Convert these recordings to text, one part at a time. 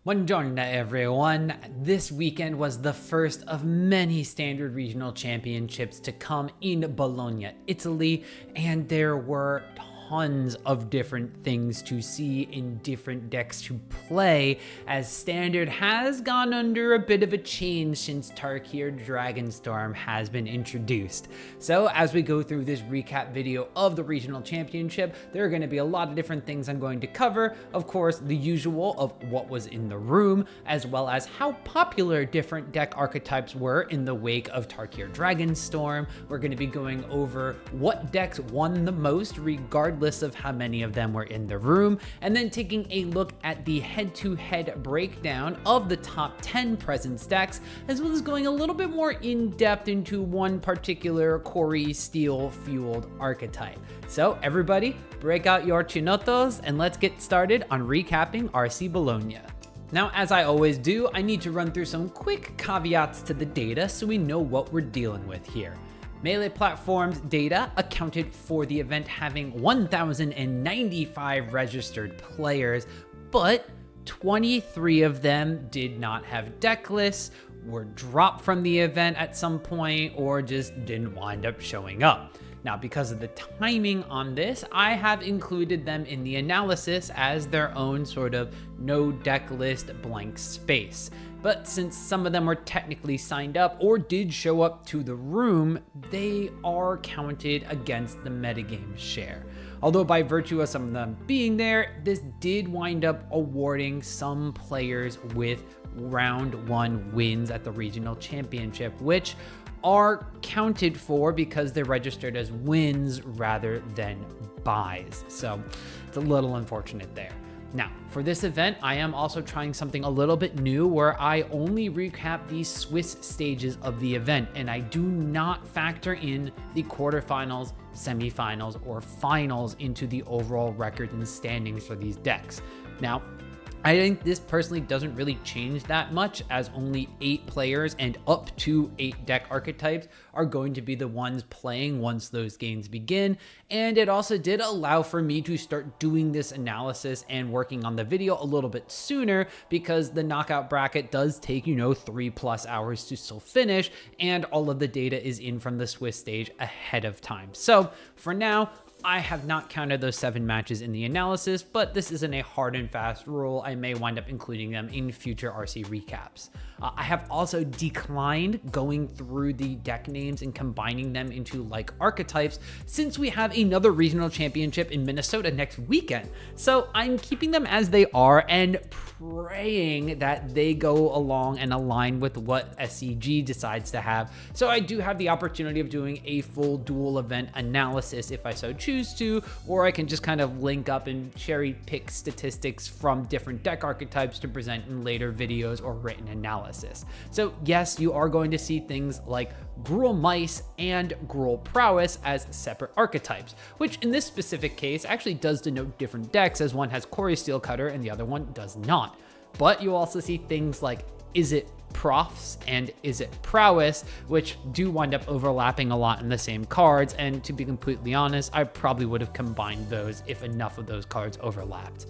Buongiorno everyone. This weekend was the first of many standard regional championships to come in Bologna, Italy, and there were tons of different things to see in different decks to play, as standard has gone under a bit of a change since Tarkir Dragonstorm has been introduced. So as we go through this recap video of the regional championship, there are going to be a lot of different things I'm going to cover. Of course, the usual of what was in the room, as well as how popular different deck archetypes were in the wake of Tarkir Dragonstorm. We're going to be going over what decks won the most regardless of how many of them were in the room, and then taking a look at the head-to-head breakdown of the top 10 presence decks, as well as going a little bit more in depth into one particular Corey Steel fueled archetype. So everybody, break out your chinotos and let's get started on recapping RC Bologna. Now, as I always do, I need to run through some quick caveats to the data so we know what we're dealing with here. Melee Platforms data accounted for the event having 1,095 registered players, but 23 of them did not have deck lists, were dropped from the event at some point, or just didn't wind up showing up. Now, because of the timing on this, I have included them in the analysis as their own sort of no deck list blank space. But since some of them were technically signed up or did show up to the room, they are counted against the metagame share. Although by virtue of some of them being there, this did wind up awarding some players with round 1 wins at the regional championship, which are counted for because they're registered as wins rather than buys. So it's a little unfortunate there. Now, for this event, I am also trying something a little bit new where I only recap the Swiss stages of the event, and I do not factor in the quarterfinals, semifinals, or finals into the overall record and standings for these decks. Now, I think this personally doesn't really change that much, as only 8 players and up to 8 deck archetypes are going to be the ones playing once those games begin. And it also did allow for me to start doing this analysis and working on the video a little bit sooner, because the knockout bracket does take, 3+ hours to still finish, and all of the data is in from the Swiss stage ahead of time. So for now, I have not counted those 7 matches in the analysis, but this isn't a hard and fast rule. I may wind up including them in future RC recaps. I have also declined going through the deck names and combining them into like archetypes, since we have another regional championship in Minnesota next weekend. So I'm keeping them as they are and praying that they go along and align with what SCG decides to have. So I do have the opportunity of doing a full dual event analysis if I so choose to, or I can just kind of link up and cherry pick statistics from different deck archetypes to present in later videos or written analysis. So yes, you are going to see things like Gruul Mice and Gruul Prowess as separate archetypes, which in this specific case actually does denote different decks, as one has Corey Steel Cutter and the other one does not. But you'll also see things like Izzet Prowess and Izzet Prowess, which do wind up overlapping a lot in the same cards, and to be completely honest, I probably would have combined those if enough of those cards overlapped.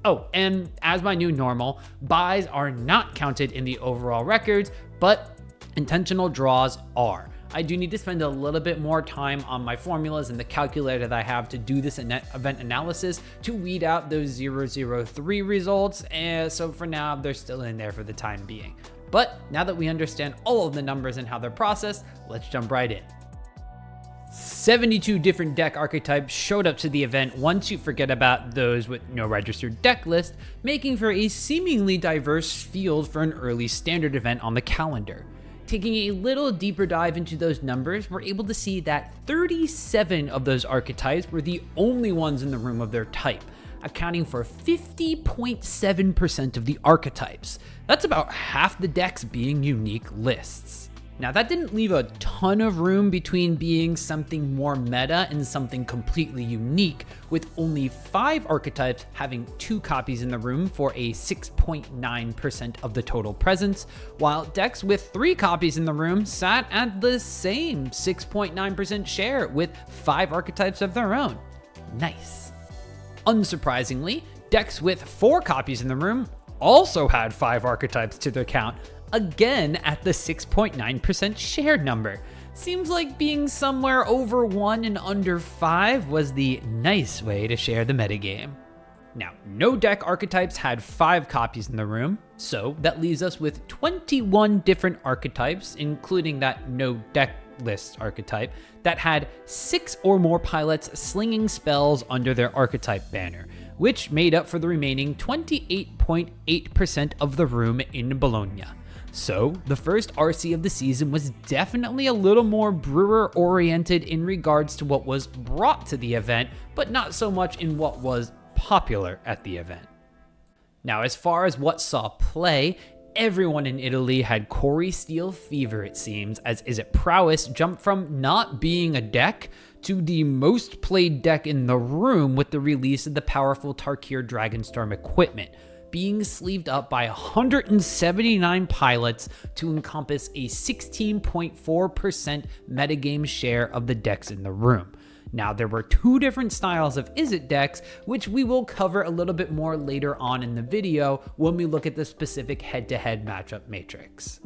Oh, and as my new normal, buys are not counted in the overall records, but intentional draws are. I do need to spend a little bit more time on my formulas and the calculator that I have to do this event analysis to weed out those 003 results, and so for now, they're still in there for the time being. But now that we understand all of the numbers and how they're processed, let's jump right in. 72 different deck archetypes showed up to the event once you forget about those with no registered deck list, making for a seemingly diverse field for an early standard event on the calendar. Taking a little deeper dive into those numbers, we're able to see that 37 of those archetypes were the only ones in the room of their type, accounting for 50.7% of the archetypes. That's about half the decks being unique lists. Now, that didn't leave a ton of room between being something more meta and something completely unique, with only 5 archetypes having 2 copies in the room for a 6.9% of the total presence, while decks with 3 copies in the room sat at the same 6.9% share with 5 archetypes of their own. Nice. Unsurprisingly, decks with 4 copies in the room also had 5 archetypes to their count, again at the 6.9% shared number. Seems like being somewhere over 1 and under 5 was the nice way to share the metagame. Now, no deck archetypes had 5 copies in the room, so that leaves us with 21 different archetypes, including that no deck list archetype, that had 6 or more pilots slinging spells under their archetype banner, which made up for the remaining 28.8% of the room in Bologna. So, the first RC of the season was definitely a little more brewer-oriented in regards to what was brought to the event, but not so much in what was popular at the event. Now, as far as what saw play, everyone in Italy had Corey Steel fever, it seems, as Izzet Prowess jumped from not being a deck to the most played deck in the room with the release of the powerful Tarkir Dragonstorm equipment, being sleeved up by 179 pilots to encompass a 16.4% metagame share of the decks in the room. Now, there were 2 different styles of Izzet decks, which we will cover a little bit more later on in the video when we look at the specific head-to-head matchup matrix.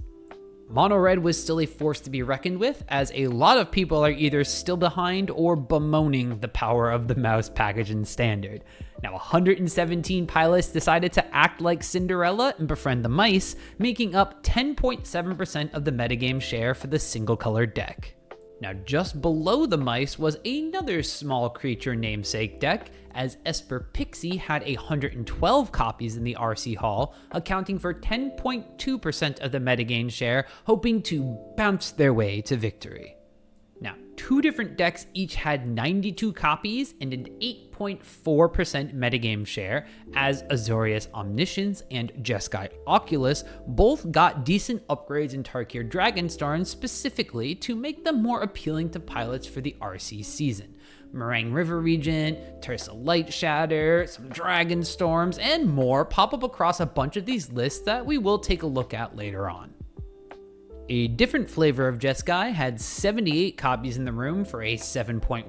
Mono Red was still a force to be reckoned with, as a lot of people are either still behind or bemoaning the power of the mouse package in Standard. Now, 117 pilots decided to act like Cinderella and befriend the mice, making up 10.7% of the metagame share for the single-color deck. Now, just below the mice was another small creature namesake deck, as Esper Pixie had 112 copies in the RC Hall, accounting for 10.2% of the metagame share, hoping to bounce their way to victory. Now, 2 different decks each had 92 copies and an 8.4% metagame share, as Azorius Omniscience and Jeskai Oculus both got decent upgrades in Tarkir Dragonstorm specifically to make them more appealing to pilots for the RC season. Meringue River Regent, Tersa Light Shatter, some Dragon Storms, and more pop up across a bunch of these lists that we will take a look at later on. A different flavor of Jeskai had 78 copies in the room for a 7.1%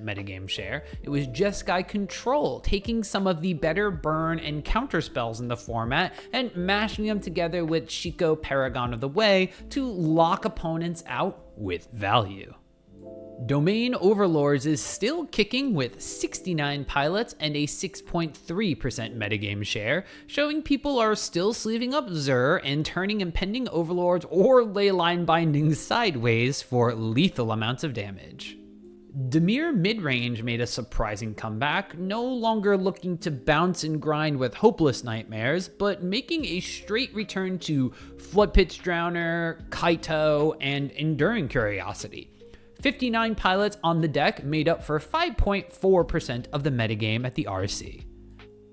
metagame share. It was Jeskai Control, taking some of the better burn and counter spells in the format and mashing them together with Chico Paragon of the Way to lock opponents out with value. Domain Overlords is still kicking with 69 pilots and a 6.3% metagame share, showing people are still sleeving up Zur and turning impending Overlords or Leyline Bindings sideways for lethal amounts of damage. Dimir Midrange made a surprising comeback, no longer looking to bounce and grind with hopeless nightmares, but making a straight return to Floodpit's Drowner, Kaito, and Enduring Curiosity. 59 pilots on the deck made up for 5.4% of the metagame at the RC.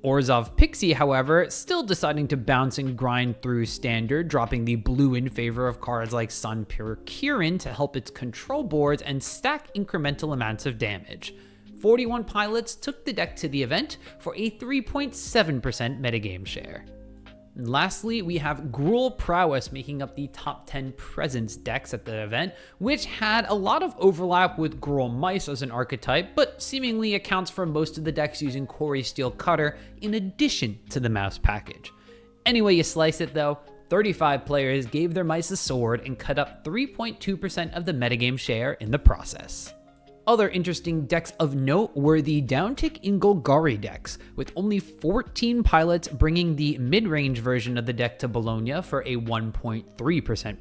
Orzhov Pixie, however, still deciding to bounce and grind through Standard, dropping the blue in favor of cards like Sun Pure Kirin to help its control boards and stack incremental amounts of damage. 41 pilots took the deck to the event for a 3.7% metagame share. And lastly, we have Gruul Prowess making up the top 10 presence decks at the event, which had a lot of overlap with Gruul Mice as an archetype, but seemingly accounts for most of the decks using Corey Steel Cutter in addition to the mouse package. Any way you slice it though, 35 players gave their mice a sword and cut up 3.2% of the metagame share in the process. Other interesting decks of note were the downtick in Golgari decks, with only 14 pilots bringing the mid-range version of the deck to Bologna for a 1.3%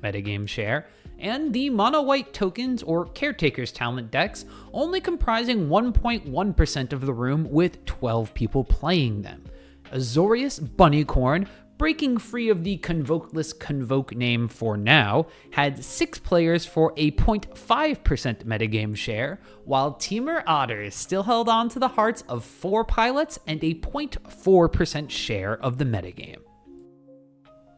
metagame share, and the mono-white tokens or Caretaker's Talent decks only comprising 1.1% of the room with 12 people playing them. Azorius Bunnycorn, breaking free of the Convokeless Convoke name for now, had 6 players for a 0.5% metagame share, while Timur Otters still held on to the hearts of 4 pilots and a 0.4% share of the metagame.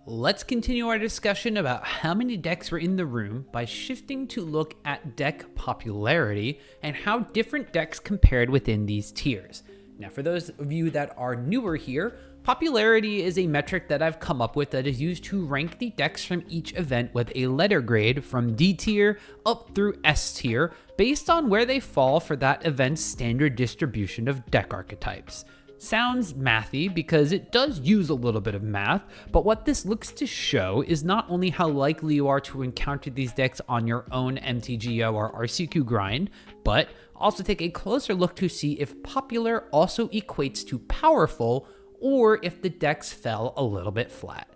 Let's continue our discussion about how many decks were in the room by shifting to look at deck popularity and how different decks compared within these tiers. Now, for those of you that are newer here, popularity is a metric that I've come up with that is used to rank the decks from each event with a letter grade from D tier up through S tier based on where they fall for that event's standard distribution of deck archetypes. Sounds mathy because it does use a little bit of math, but what this looks to show is not only how likely you are to encounter these decks on your own MTGO or RCQ grind, but also take a closer look to see if popular also equates to powerful, or if the decks fell a little bit flat.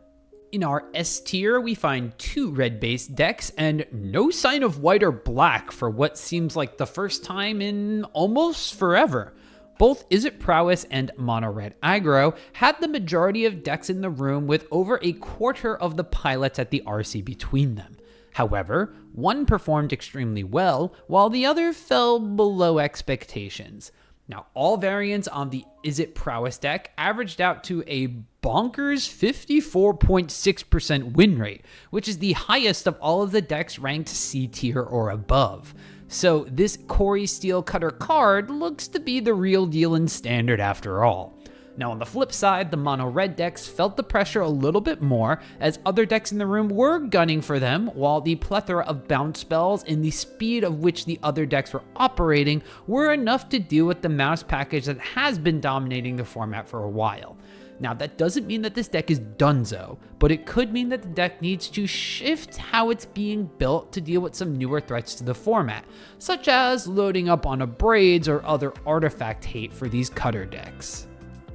In our S tier, we find 2 red-based decks and no sign of white or black for what seems like the first time in almost forever. Both Izzet Prowess and Mono Red Aggro had the majority of decks in the room with over a quarter of the pilots at the RC between them. However, one performed extremely well, while the other fell below expectations. Now, all variants on the Izzet Prowess deck averaged out to a bonkers 54.6% win rate, which is the highest of all of the decks ranked C tier or above. So this Corey Steel Cutter card looks to be the real deal in Standard after all. Now on the flip side, the mono red decks felt the pressure a little bit more, as other decks in the room were gunning for them, while the plethora of bounce spells and the speed of which the other decks were operating were enough to deal with the mouse package that has been dominating the format for a while. Now that doesn't mean that this deck is donezo, but it could mean that the deck needs to shift how it's being built to deal with some newer threats to the format, such as loading up on Abrades or other artifact hate for these cutter decks.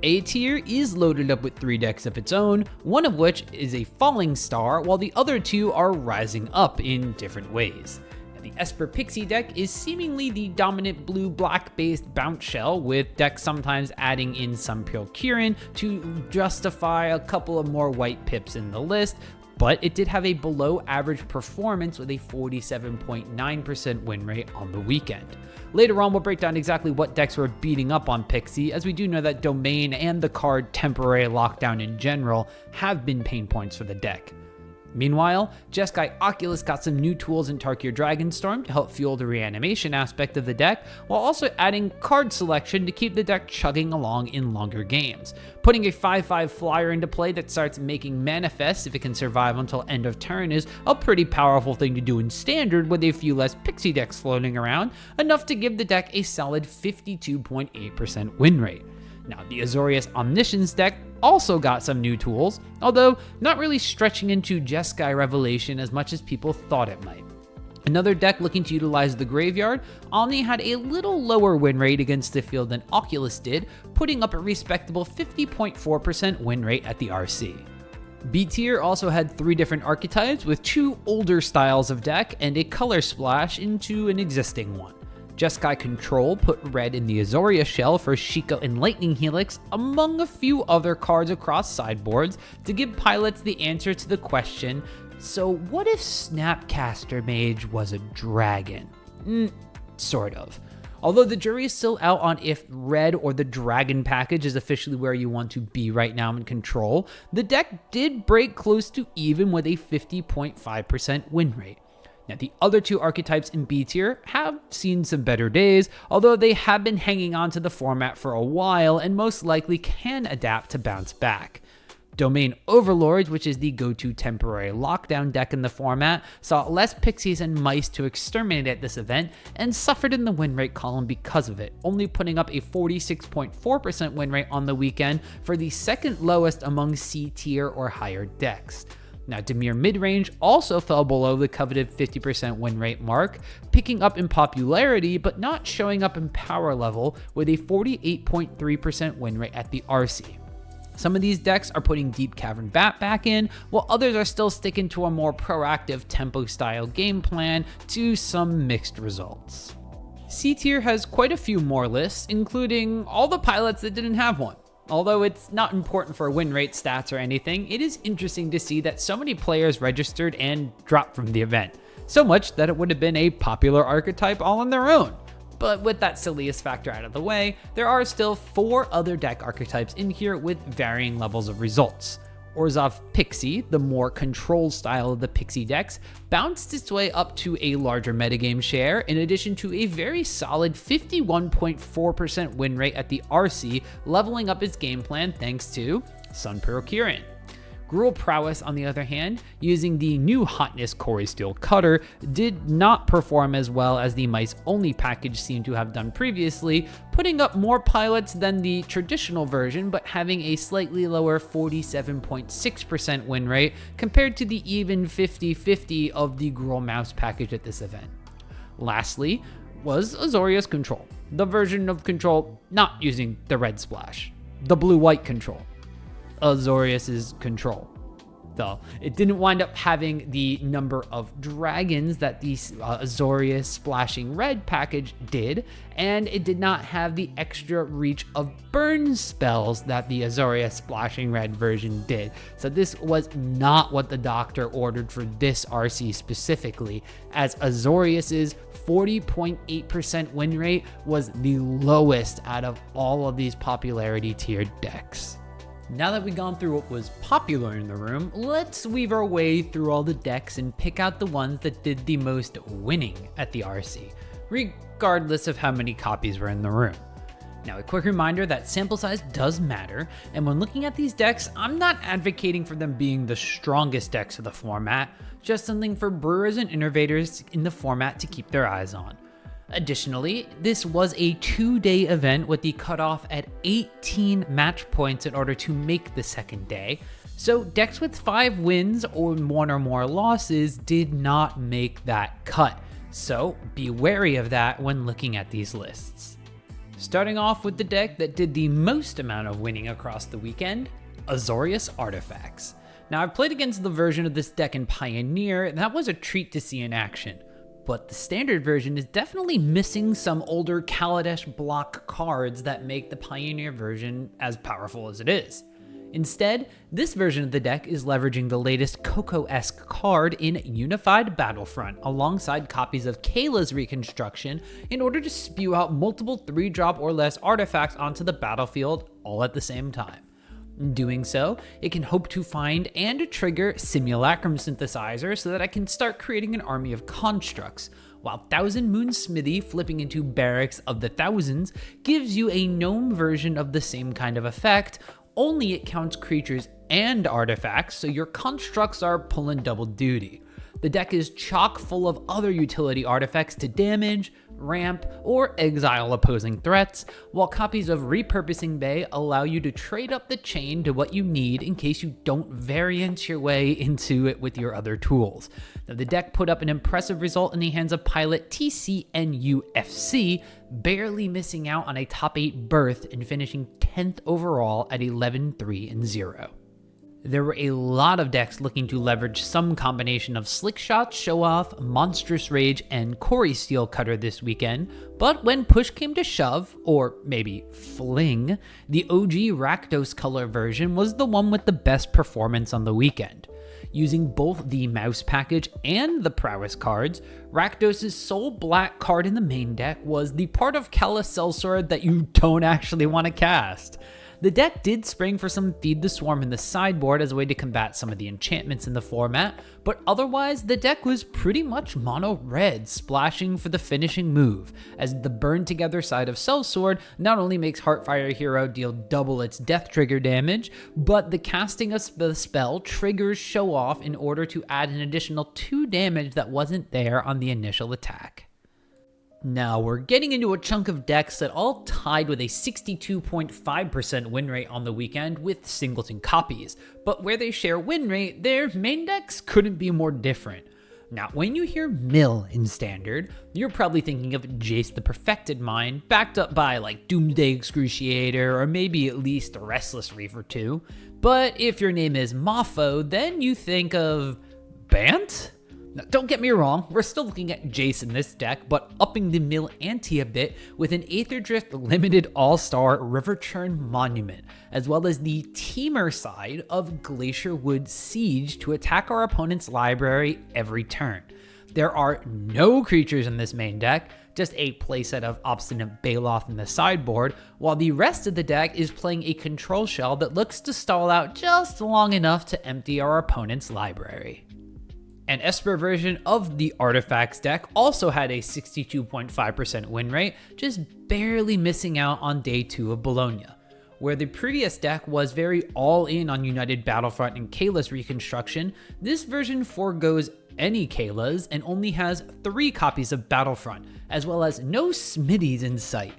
A tier is loaded up with 3 decks of its own, one of which is a falling star, while the other 2 are rising up in different ways. The Esper Pixie deck is seemingly the dominant blue-black based bounce shell, with decks sometimes adding in some Procurement to justify a couple of more white pips in the list, but it did have a below average performance with a 47.9% win rate on the weekend. Later on, we'll break down exactly what decks were beating up on Pixie, as we do know that Domain and the card Temporary Lockdown in general have been pain points for the deck. Meanwhile, Jeskai Oculus got some new tools in Tarkir Dragonstorm to help fuel the reanimation aspect of the deck, while also adding card selection to keep the deck chugging along in longer games. Putting a 5/5 flyer into play that starts making manifests if it can survive until end of turn is a pretty powerful thing to do in Standard with a few less Pixie decks floating around, enough to give the deck a solid 52.8% win rate. Now, the Azorius Omniscience deck also got some new tools, although not really stretching into Jeskai Revelation as much as people thought it might. Another deck looking to utilize the graveyard, Omni had a little lower win rate against the field than Oculus did, putting up a respectable 50.4% win rate at the RC. B tier also had 3 different archetypes with 2 older styles of deck and a color splash into an existing one. Jeskai Control put red in the Azorius shell for Sheikah and Lightning Helix, among a few other cards across sideboards, to give pilots the answer to the question, so what if Snapcaster Mage was a dragon? Sort of. Although the jury is still out on if red or the dragon package is officially where you want to be right now in Control, the deck did break close to even with a 50.5% win rate. Now, the other 2 archetypes in B tier have seen some better days, although they have been hanging on to the format for a while and most likely can adapt to bounce back. Domain Overlords, which is the go-to temporary lockdown deck in the format, saw less pixies and mice to exterminate at this event and suffered in the win rate column because of it, only putting up a 46.4% win rate on the weekend for the second lowest among C tier or higher decks. Now, Dimir Midrange also fell below the coveted 50% win rate mark, picking up in popularity but not showing up in power level with a 48.3% win rate at the RC. Some of these decks are putting Deep Cavern Bat back in, while others are still sticking to a more proactive tempo-style game plan to some mixed results. C tier has quite a few more lists, including all the pilots that didn't have one. Although it's not important for win rate stats or anything, it is interesting to see that so many players registered and dropped from the event. So much that it would have been a popular archetype all on their own. But with that silliest factor out of the way, there are still 4 other deck archetypes in here with varying levels of results. Orzhov Pixie, the more control style of the Pixie decks, bounced its way up to a larger metagame share, in addition to a very solid 51.4% win rate at the RC, leveling up its game plan thanks to Sun Procurement. Gruul Prowess, on the other hand, using the new Hotness Quarry Steel Cutter, did not perform as well as the mice-only package seemed to have done previously, putting up more pilots than the traditional version, but having a slightly lower 47.6% win rate compared to the even 50-50 of the Gruul Mouse package at this event. Lastly was Azorius Control, the version of Control not using the red splash, the blue-white Control. Azorius's Control. Though it didn't wind up having the number of dragons that the Azorius Splashing Red package did, and it did not have the extra reach of burn spells that the Azorius Splashing Red version did. So this was not what the doctor ordered for this RC specifically, as Azorius's 40.8% win rate was the lowest out of all of these popularity tiered decks. Now that we've gone through what was popular in the room, let's weave our way through all the decks and pick out the ones that did the most winning at the RC, regardless of how many copies were in the room. Now, a quick reminder that sample size does matter, and when looking at these decks, I'm not advocating for them being the strongest decks of the format, just something for brewers and innovators in the format to keep their eyes on. Additionally, this was a 2-day event with the cutoff at 18 match points in order to make the second day, so decks with 5 wins or 1 or more losses did not make that cut, so be wary of that when looking at these lists. Starting off with the deck that did the most amount of winning across the weekend, Azorius Artifacts. Now, I've played against the version of this deck in Pioneer, and that was a treat to see in action. But the standard version is definitely missing some older Kaladesh block cards that make the Pioneer version as powerful as it is. Instead, this version of the deck is leveraging the latest Coco-esque card in Unified Battlefront alongside copies of Kayla's Reconstruction in order to spew out multiple 3-drop or less artifacts onto the battlefield all at the same time. In doing so, it can hope to find and trigger Simulacrum Synthesizer so that I can start creating an army of constructs, while Thousand Moon Smithy flipping into Barracks of the Thousands gives you a gnome version of the same kind of effect, only it counts creatures and artifacts, so your constructs are pulling double duty. The deck is chock full of other utility artifacts to damage, ramp, or exile opposing threats, while copies of Repurposing Bay allow you to trade up the chain to what you need in case you don't variant your way into it with your other tools. Now, the deck put up an impressive result in the hands of pilot TCNUFC, barely missing out on a top 8 berth and finishing 10th overall at 11-3-0. There were a lot of decks looking to leverage some combination of Slick Shot, Show Off, Monstrous Rage, and Quarry Steel Cutter this weekend, but when push came to shove, or maybe fling, the OG Rakdos color version was the one with the best performance on the weekend. Using both the Mouse package and the Prowess cards, Rakdos' sole black card in the main deck was the part of Kala's Sellsword that you don't actually want to cast. The deck did spring for some Feed the Swarm in the sideboard as a way to combat some of the enchantments in the format, but otherwise the deck was pretty much mono red, splashing for the finishing move, as the burn together side of Sellsword not only makes Heartfire Hero deal double its death trigger damage, but the casting of the spell triggers Show Off in order to add an additional 2 damage that wasn't there on the initial attack. Now, we're getting into a chunk of decks that all tied with a 62.5% win rate on the weekend with singleton copies, but where they share win rate, their main decks couldn't be more different. Now, when you hear Mill in Standard, you're probably thinking of Jace the Perfected Mind, backed up by like Doomsday Excruciator, or maybe at least Restless Reef or 2. But if your name is Maffo, then you think of Bant? Now, don't get me wrong, we're still looking at Jace in this deck, but upping the mill ante a bit with an Aetherdrift Limited All-Star Riverchurn Monument, as well as the teamer side of Glacier Wood Siege to attack our opponent's library every turn. There are no creatures in this main deck, just a playset of Obstinate Baloth in the sideboard, while the rest of the deck is playing a control shell that looks to stall out just long enough to empty our opponent's library. An Esper version of the Artifacts deck also had a 62.5% win rate, just barely missing out on day 2 of Bologna. Where the previous deck was very all in on United Battlefront and Kayla's reconstruction, this version forgoes any Kayla's and only has 3 copies of Battlefront, as well as no Smitties in sight.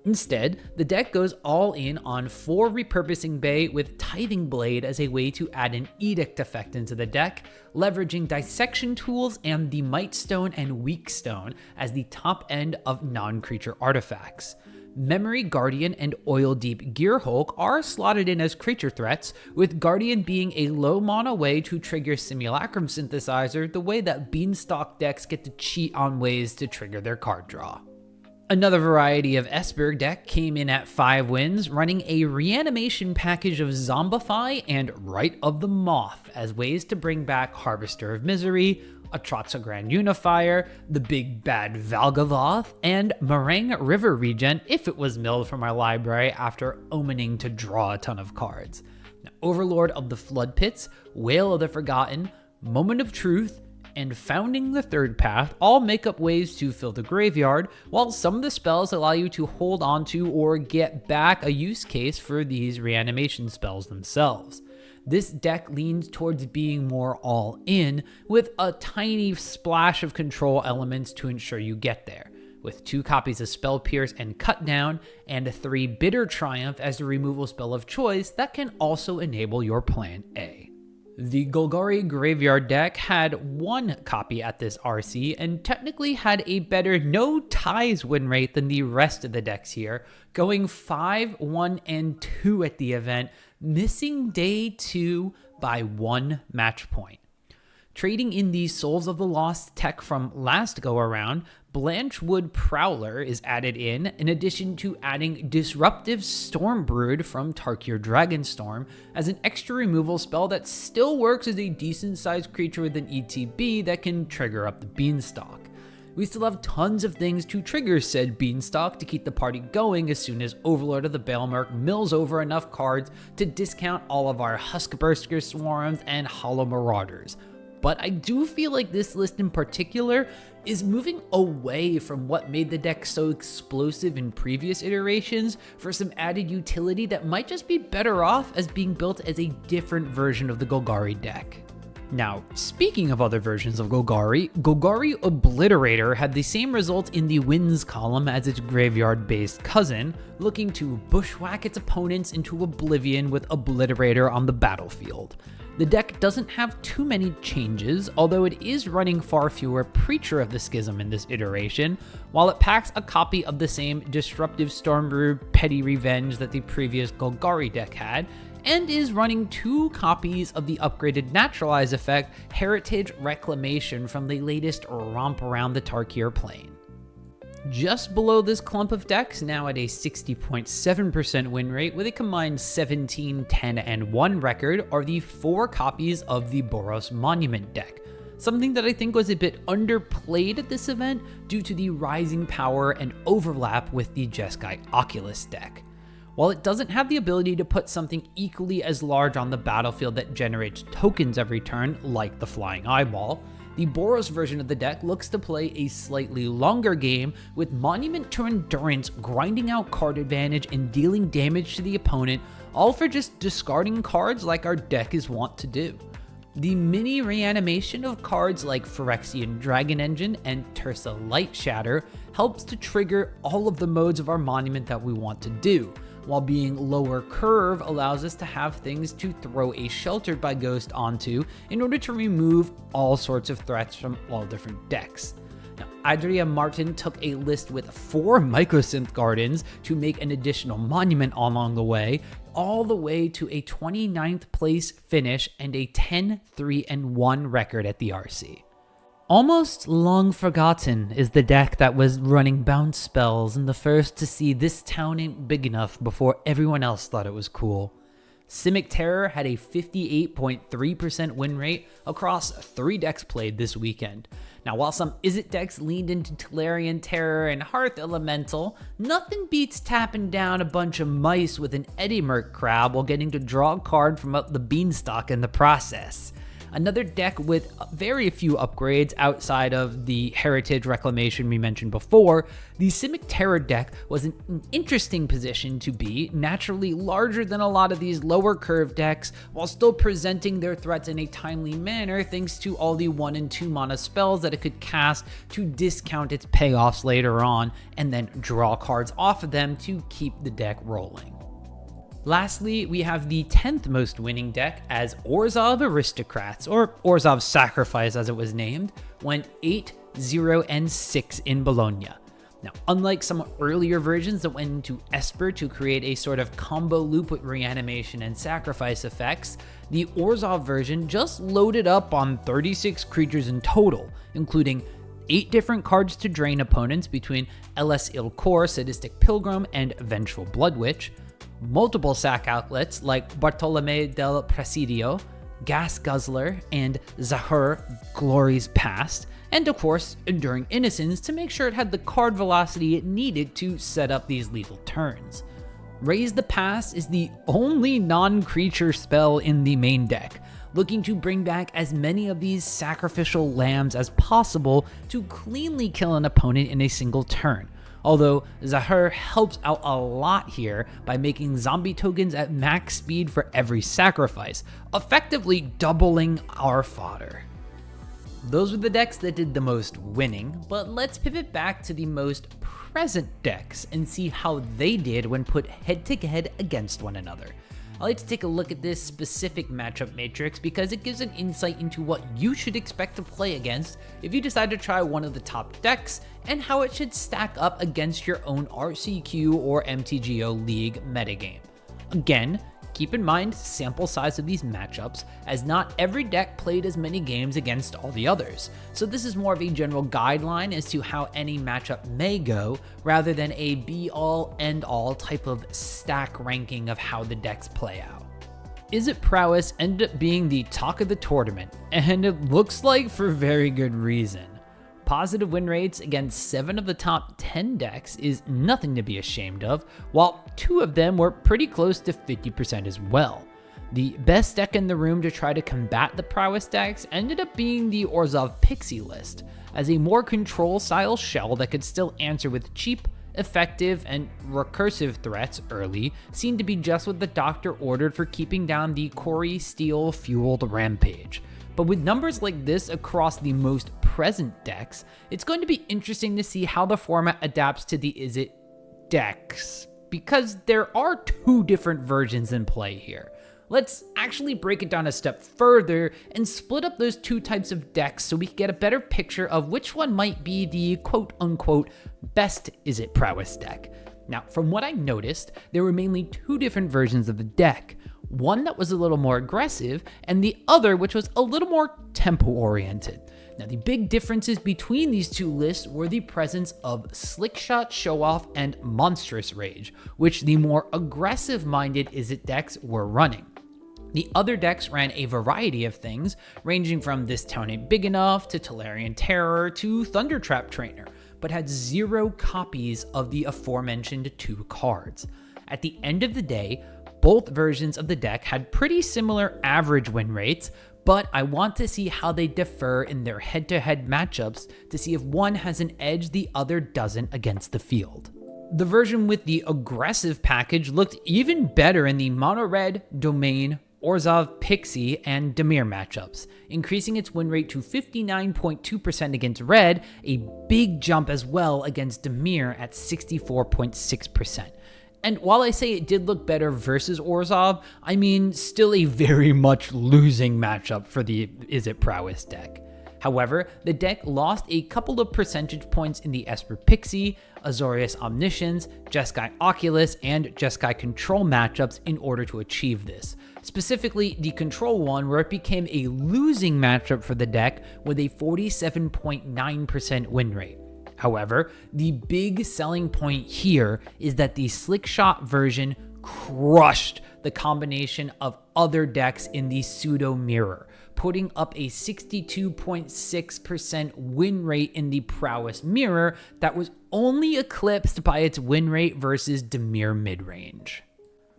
Instead, the deck goes all in on 4 Repurposing Bay with Tithing Blade as a way to add an Edict effect into the deck, leveraging Dissection Tools and the Might Stone and Weak Stone as the top end of non-creature artifacts. Memory Guardian and Oil Deep Gearhulk are slotted in as creature threats, with Guardian being a low mana way to trigger Simulacrum Synthesizer the way that Beanstalk decks get to cheat on ways to trigger their card draw. Another variety of Esper deck came in at 5 wins, running a reanimation package of Zombify and Rite of the Moth as ways to bring back Harvester of Misery, Atraxa Grand Unifier, the Big Bad Valgavoth, and Meringue River Regen if it was milled from our library after omening to draw a ton of cards. Now, Overlord of the Flood Pits, Whale of the Forgotten, Moment of Truth, and Founding the Third Path all make up ways to fill the graveyard, while some of the spells allow you to hold onto or get back a use case for these reanimation spells themselves. This deck leans towards being more all-in, with a tiny splash of control elements to ensure you get there, with 2 copies of Spell Pierce and Cut Down, and 3 Bitter Triumph as the removal spell of choice that can also enable your Plan A. The Golgari Graveyard deck had 1 copy at this RC and technically had a better no ties win rate than the rest of the decks here, going 5, 1, and 2 at the event, missing day 2 by 1 match point. Trading in the Souls of the Lost tech from last go around, Blanchwood Prowler is added in addition to adding Disruptive Stormbrood from Tarkir Dragonstorm as an extra removal spell that still works as a decent sized creature with an ETB that can trigger up the Beanstalk. We still have tons of things to trigger said Beanstalk to keep the party going as soon as Overlord of the Baelmerk mills over enough cards to discount all of our Huskburster Swarms and Hollow Marauders. But I do feel like this list in particular is moving away from what made the deck so explosive in previous iterations for some added utility that might just be better off as being built as a different version of the Golgari deck. Now, speaking of other versions of Golgari, Golgari Obliterator had the same result in the wins column as its graveyard-based cousin, looking to bushwhack its opponents into oblivion with Obliterator on the battlefield. The deck doesn't have too many changes, although it is running far fewer Preacher of the Schism in this iteration, while it packs a copy of the same Disruptive Stormbrew Petty Revenge that the previous Golgari deck had, and is running 2 copies of the upgraded Naturalize effect Heritage Reclamation from the latest Romp Around the Tarkir Plane. Just below this clump of decks, now at a 60.7% win rate with a combined 17, 10, and 1 record, are the 4 copies of the Boros Monument deck, something that I think was a bit underplayed at this event due to the rising power and overlap with the Jeskai Oculus deck. While it doesn't have the ability to put something equally as large on the battlefield that generates tokens every turn, like the Flying Eyeball, the Boros version of the deck looks to play a slightly longer game with Monument to Endurance grinding out card advantage and dealing damage to the opponent, all for just discarding cards like our deck is wont to do. The mini reanimation of cards like Phyrexian Dragon Engine and Tersa Light Shatter helps to trigger all of the modes of our Monument that we want to do, while being lower curve allows us to have things to throw a Sheltered by Ghost onto in order to remove all sorts of threats from all different decks. Now, Adria Martin took a list with 4 Mycosynth Gardens to make an additional monument along the way, all the way to a 29th place finish and a 10-3-1 record at the RC. Almost Long Forgotten is the deck that was running bounce spells and the first to see this town ain't big enough before everyone else thought it was cool. Simic Terror had a 58.3% win rate across 3 decks played this weekend. Now, while some Izzet decks leaned into Tolarian Terror and Hearth Elemental, nothing beats tapping down a bunch of mice with an Eddie Merc Crab while getting to draw a card from up the Beanstalk in the process. another deck with very few upgrades outside of the Heritage Reclamation we mentioned before. The Simic Terror deck was in an interesting position to be, naturally larger than a lot of these lower curve decks, while still presenting their threats in a timely manner thanks to all the 1 and 2 mana spells that it could cast to discount its payoffs later on, and then draw cards off of them to keep the deck rolling. Lastly, we have the 10th most winning deck, as Orzhov Aristocrats, or Orzhov Sacrifice as it was named, went 8, 0, and 6 in Bologna. Now, unlike some earlier versions that went into Esper to create a sort of combo loop with reanimation and sacrifice effects, the Orzhov version just loaded up on 36 creatures in total, including 8 different cards to drain opponents between LS Ilkor, Sadistic Pilgrim, and Vengeful Bloodwitch, multiple sack outlets like Bartolome del Presidio, Gas Guzzler, and Zahur, Glory's Past, and of course, Enduring Innocence to make sure it had the card velocity it needed to set up these lethal turns. Raise the Past is the only non-creature spell in the main deck, looking to bring back as many of these sacrificial lambs as possible to cleanly kill an opponent in a single turn. Although Zahur helps out a lot here by making zombie tokens at max speed for every sacrifice, effectively doubling our fodder. Those were the decks that did the most winning, but let's pivot back to the most present decks and see how they did when put head to head against one another. I like to take a look at this specific matchup matrix because it gives an insight into what you should expect to play against if you decide to try one of the top decks, and how it should stack up against your own RCQ or MTGO League metagame. Again, keep in mind sample size of these matchups, as not every deck played as many games against all the others, so this is more of a general guideline as to how any matchup may go, rather than a be-all, end-all type of stack ranking of how the decks play out. Izzet Prowess ended up being the talk of the tournament, and it looks like for very good reason. Positive win rates against 7 of the top 10 decks is nothing to be ashamed of, while 2 of them were pretty close to 50% as well. The best deck in the room to try to combat the Prowess decks ended up being the Orzhov Pixie list, as a more control-style shell that could still answer with cheap, effective, and recursive threats early seemed to be just what the doctor ordered for keeping down the Corey Steele-fueled rampage. But with numbers like this across the most present decks, it's going to be interesting to see how the format adapts to the Izzet decks, because there are 2 different versions in play here. Let's actually break it down a step further and split up those 2 types of decks so we can get a better picture of which one might be the quote-unquote best Izzet Prowess deck. Now, from what I noticed, there were mainly 2 different versions of the deck. One that was a little more aggressive, and the other which was a little more tempo-oriented. Now, the big differences between these 2 lists were the presence of Slickshot, Show-Off, and Monstrous Rage, which the more aggressive-minded Izzet decks were running. The other decks ran a variety of things, ranging from This Town Ain't Big Enough to Tolarian Terror to Thundertrap Trainer, but had 0 copies of the aforementioned 2 cards. At the end of the day, both versions of the deck had pretty similar average win rates, but I want to see how they differ in their head-to-head matchups to see if one has an edge the other doesn't against the field. The version with the aggressive package looked even better in the mono-red, domain, Orzhov Pixie, and Dimir matchups, increasing its win rate to 59.2% against red, a big jump as well against Dimir at 64.6%. And while I say it did look better versus Orzhov, I mean still a very much losing matchup for the Izzet Prowess deck. However, the deck lost a couple of percentage points in the Esper Pixie, Azorius Omniscience, Jeskai Oculus, and Jeskai Control matchups in order to achieve this. Specifically, the Control one, where it became a losing matchup for the deck with a 47.9% win rate. However, the big selling point here is that the Slickshot version crushed the combination of other decks in the pseudo mirror, putting up a 62.6% win rate in the Prowess mirror that was only eclipsed by its win rate versus Dimir Midrange.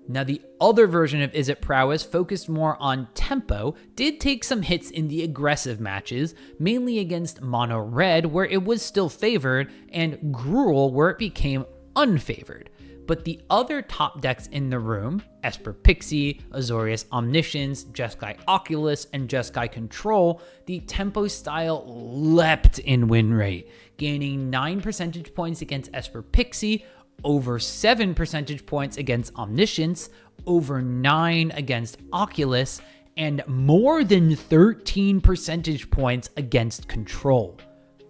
Now, the other version of Izzet Prowess focused more on tempo, did take some hits in the aggressive matches, mainly against Mono Red, where it was still favored, and Gruul, where it became unfavored. But the other top decks in the room, Esper Pixie, Azorius Omniscience, Jeskai Oculus, and Jeskai Control, the tempo style leapt in win rate, gaining 9 percentage points against Esper Pixie, over 7 percentage points against Omniscience, over 9 against Oculus, and more than 13 percentage points against Control.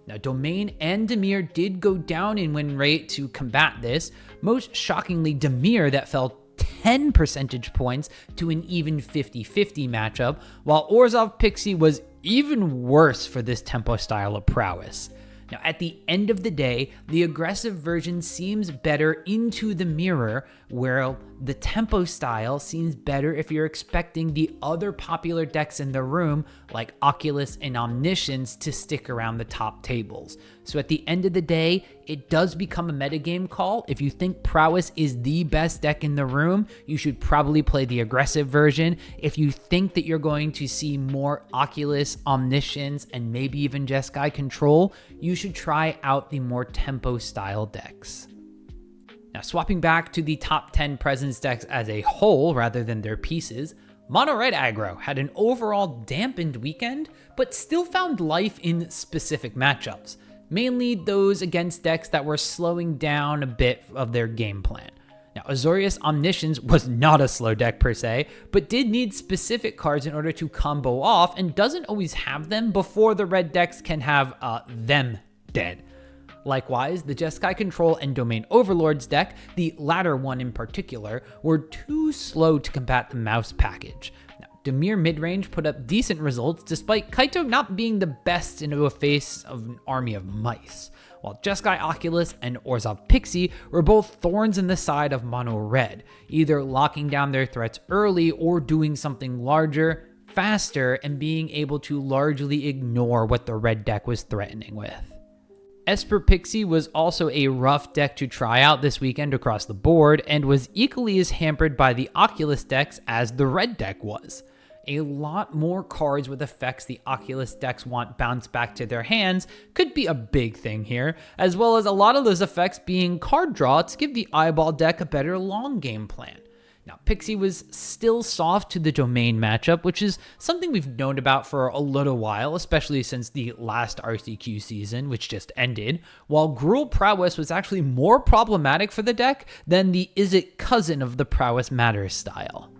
Now, Domain and Dimir did go down in win rate to combat this, most shockingly Dimir that fell 10 percentage points to an even 50-50 matchup, while Orzhov Pixie was even worse for this tempo style of prowess. Now, at the end of the day, the aggressive version seems better into the mirror, where the tempo style seems better if you're expecting the other popular decks in the room, like Oculus and Omniscience, to stick around the top tables. So at the end of the day, it does become a metagame call. If you think Prowess is the best deck in the room, you should probably play the aggressive version. If you think that you're going to see more Oculus, Omniscience, and maybe even Jeskai Control, you should try out the more tempo style decks. Now, swapping back to the top 10 presence decks as a whole rather than their pieces, Mono Red Aggro had an overall dampened weekend, but still found life in specific matchups, mainly those against decks that were slowing down a bit of their game plan. Now, Azorius Omniscience was not a slow deck per se, but did need specific cards in order to combo off, and doesn't always have them before the red decks can have them dead. Likewise, the Jeskai Control and Domain Overlords deck, the latter one in particular, were too slow to combat the mouse package. Now, Dimir Midrange put up decent results despite Kaito not being the best into a face of an army of mice, while Jeskai Oculus and Orzhov Pixie were both thorns in the side of Mono Red, either locking down their threats early or doing something larger, faster, and being able to largely ignore what the red deck was threatening with. Esper Pixie was also a rough deck to try out this weekend across the board, and was equally as hampered by the Oculus decks as the red deck was. A lot more cards with effects the Oculus decks want bounced back to their hands could be a big thing here, as well as a lot of those effects being card draw to give the eyeball deck a better long game plan. Now, Pixie was still soft to the Domain matchup, which is something we've known about for a little while, especially since the last RCQ season, which just ended, while Gruul Prowess was actually more problematic for the deck than the Izzet cousin of the Prowess Matters style.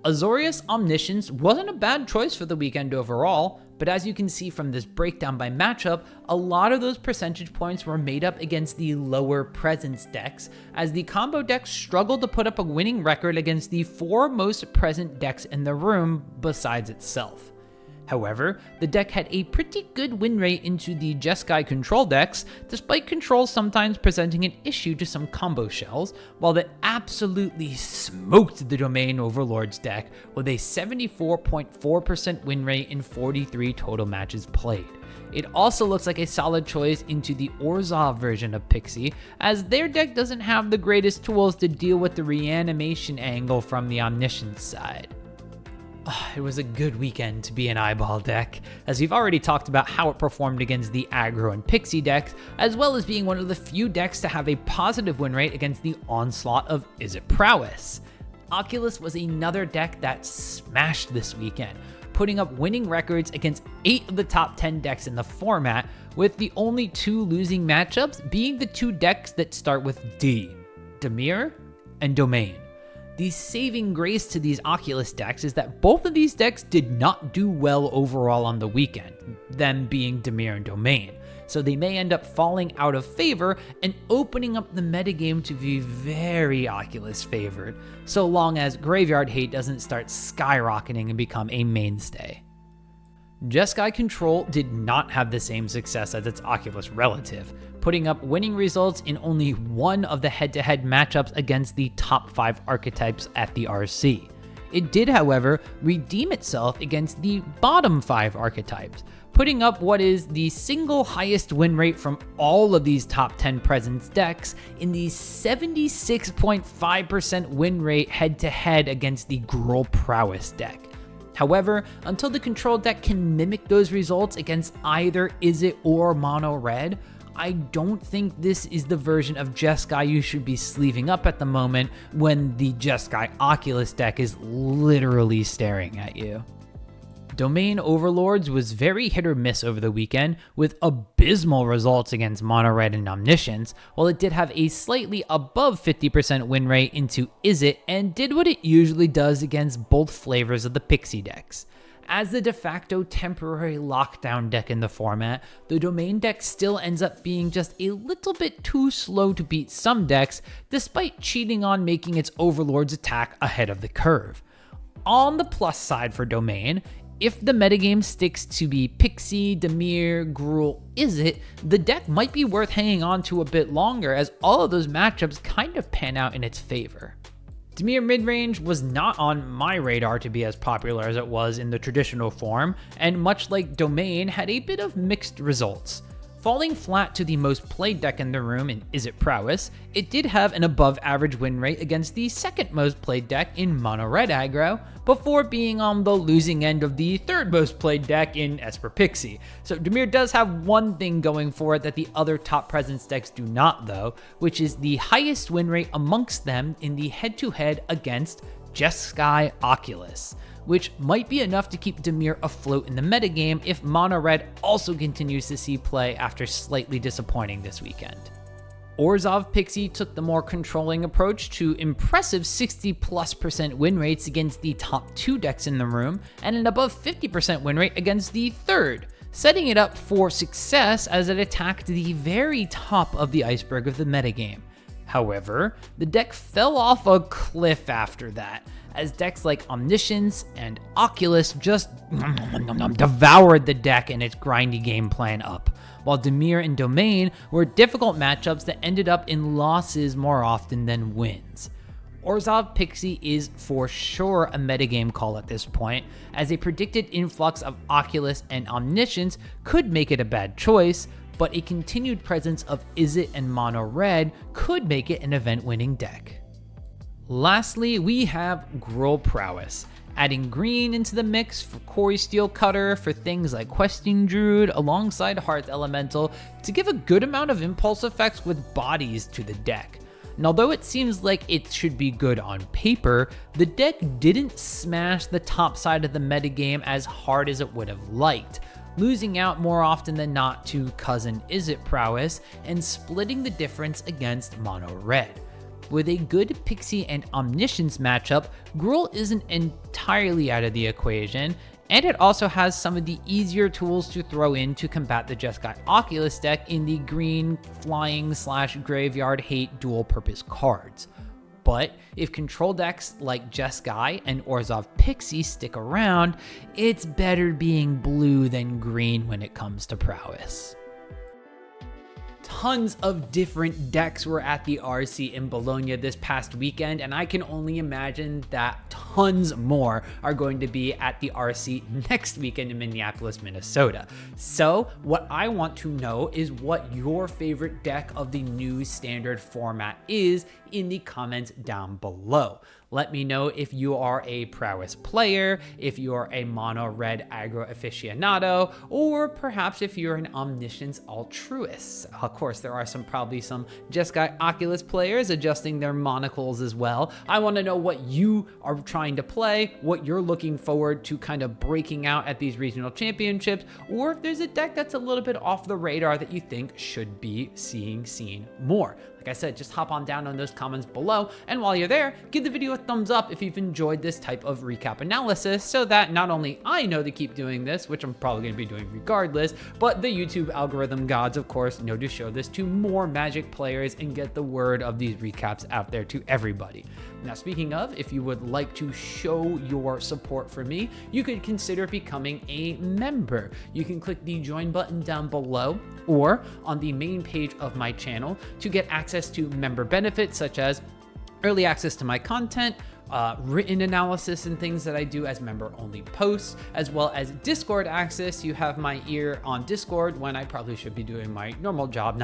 Azorius Omniscience wasn't a bad choice for the weekend overall, but as you can see from this breakdown by matchup, a lot of those percentage points were made up against the lower presence decks, as the combo decks struggled to put up a winning record against the 4 most present decks in the room besides itself. However, the deck had a pretty good win rate into the Jeskai Control decks, despite Control sometimes presenting an issue to some combo shells, while it absolutely smoked the Domain Overlords deck with a 74.4% win rate in 43 total matches played. It also looks like a solid choice into the Orzhov version of Pixie, as their deck doesn't have the greatest tools to deal with the reanimation angle from the Omniscience side. It was a good weekend to be an eyeball deck, as we've already talked about how it performed against the Aggro and Pixie decks, as well as being one of the few decks to have a positive win rate against the onslaught of Izzet Prowess. Oculus was another deck that smashed this weekend, putting up winning records against 8 of the top 10 decks in the format, with the only 2 losing matchups being the 2 decks that start with D, Dimir and Domain. The saving grace to these Oculus decks is that both of these decks did not do well overall on the weekend, them being Dimir and Domain, so they may end up falling out of favor and opening up the metagame to be very Oculus favored, so long as Graveyard Hate doesn't start skyrocketing and become a mainstay. Jeskai Control did not have the same success as its Oculus relative, putting up winning results in only one of the head-to-head matchups against the top 5 archetypes at the RC. It did, however, redeem itself against the bottom 5 archetypes, putting up what is the single highest win rate from all of these top 10 presence decks in the 76.5% win rate head-to-head against the Gruul Prowess deck. However, until the control deck can mimic those results against either Izzet or Mono Red, I don't think this is the version of Jeskai you should be sleeving up at the moment when the Jeskai Oculus deck is literally staring at you. Domain Overlords was very hit or miss over the weekend, with abysmal results against Mono Red and Omniscience, while it did have a slightly above 50% win rate into Izzet and did what it usually does against both flavors of the Pixie decks. As the de facto temporary lockdown deck in the format, the Domain deck still ends up being just a little bit too slow to beat some decks, despite cheating on making its Overlords attack ahead of the curve. On the plus side for Domain, if the metagame sticks to be Pixie, Dimir, Gruul, Izzet, the deck might be worth hanging on to a bit longer as all of those matchups kind of pan out in its favor. Dimir Midrange was not on my radar to be as popular as it was in the traditional form, and much like Domain, had a bit of mixed results. Falling flat to the most played deck in the room in Izzet Prowess, it did have an above average win rate against the second most played deck in Mono Red Aggro, before being on the losing end of the third most played deck in Esper Pixie. So Dimir does have one thing going for it that the other top presence decks do not though, which is the highest win rate amongst them in the head-to-head against Jeskai Oculus, which might be enough to keep Dimir afloat in the metagame if Mono Red also continues to see play after slightly disappointing this weekend. Orzhov Pixie took the more controlling approach to impressive 60+% win rates against the top 2 decks in the room and an above 50% win rate against the third, setting it up for success as it attacked the very top of the iceberg of the metagame. However, the deck fell off a cliff after that, as decks like Omniscience and Oculus just devoured the deck and its grindy game plan up, while Dimir and Domain were difficult matchups that ended up in losses more often than wins. Orzhov Pixie is for sure a metagame call at this point, as a predicted influx of Oculus and Omniscience could make it a bad choice, but a continued presence of Izzet and Mono Red could make it an event-winning deck. Lastly, we have Gruul Prowess, adding green into the mix for Quarry Steel Cutter for things like Questing Druid alongside Hearth Elemental to give a good amount of impulse effects with bodies to the deck. And although it seems like it should be good on paper, the deck didn't smash the top side of the metagame as hard as it would have liked, losing out more often than not to cousin Izzet Prowess and splitting the difference against Mono Red. With a good Pixie and Omniscience matchup, Gruul isn't entirely out of the equation, and it also has some of the easier tools to throw in to combat the Jeskai Oculus deck in the green flying/graveyard hate dual purpose cards. But if control decks like Jeskai and Orzhov Pixie stick around, it's better being blue than green when it comes to Prowess. Tons of different decks were at the RC in Bologna this past weekend, and I can only imagine that tons more are going to be at the RC next weekend in Minneapolis, Minnesota. So what I want to know is what your favorite deck of the new standard format is in the comments down below. Let me know if you are a Prowess player, if you are a Mono Red Aggro aficionado, or perhaps if you're an Omniscience altruist. Of course, there are probably some Jeskai Oculus players adjusting their monocles as well. I want to know what you are trying to play, what you're looking forward to kind of breaking out at these regional championships, or if there's a deck that's a little bit off the radar that you think should be seen more. Like I said, just hop on down on those comments below, and while you're there, give the video a thumbs up if you've enjoyed this type of recap analysis, so that not only I know to keep doing this, which I'm probably going to be doing regardless, but the YouTube algorithm gods, of course, know to show this to more Magic players and get the word of these recaps out there to everybody. Now, speaking of, if you would like to show your support for me, you could consider becoming a member. You can click the join button down below or on the main page of my channel to get access to member benefits such as early access to my content, written analysis and things that I do as member-only posts, as well as Discord access. You have my ear on Discord when I probably should be doing my normal job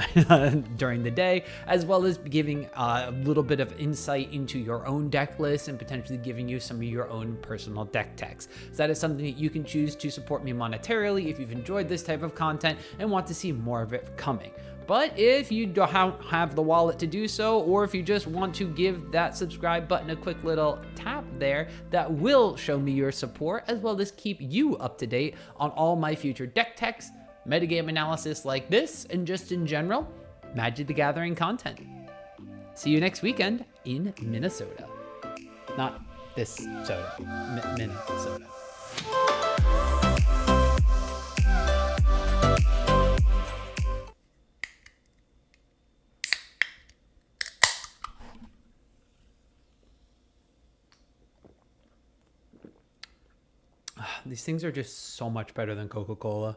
during the day, as well as giving a little bit of insight into your own deck list and potentially giving you some of your own personal deck techs. So that is something that you can choose to support me monetarily if you've enjoyed this type of content and want to see more of it coming. But if you don't have the wallet to do so, or if you just want to give that subscribe button a quick little tap there, that will show me your support, as well as keep you up to date on all my future deck techs, metagame analysis like this, and just in general, Magic the Gathering content. See you next weekend in Minnesota. Not this soda, Minnesota. These things are just so much better than Coca-Cola.